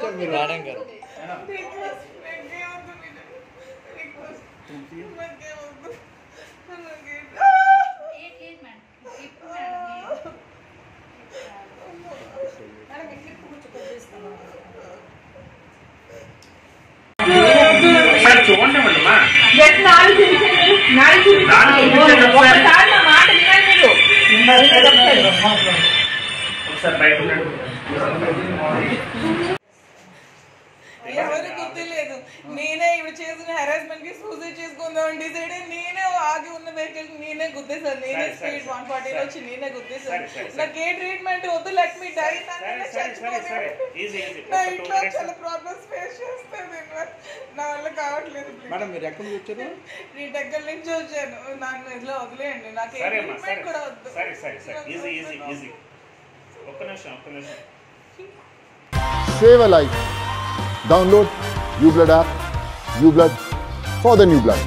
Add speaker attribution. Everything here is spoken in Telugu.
Speaker 1: చూపించారు మీరు
Speaker 2: మేడం గారు
Speaker 3: చూడండి ఒకసారి బయట
Speaker 4: ఎవరు గుర్తు లేదు. నేనే ఇవి చేసిన హెరాస్మెంట్ కి సూసైడ్ చేసుకుందాం డిసైడ్ అయ్యి నేనే ఆగి ఉన్న వెహికల్ నేనే గుద్దేశాను. నేనే స్పీడ్ 140 వచ్చి నేనే గుద్దేశాను. నాకు ఏ ట్రీట్మెంట్ వద్దు, లెట్ మీ డై. నా ఇంట్లో చాలా ప్రాబ్లమ్స్ ఫేస్ చేస్తాను. నా వల్ల కావట్లేదు.
Speaker 1: మేడం మీరు ఎక్కడి నుంచి వచ్చారు?
Speaker 4: నీ దగ్గర నుంచి వచ్చాను. నన్ను ఇట్లా వదిలేయండి. నాకు ఏ ట్రీట్మెంట్ కూడా వద్దు.
Speaker 5: Save a life. Download uBlood app. uBlood for the new blood.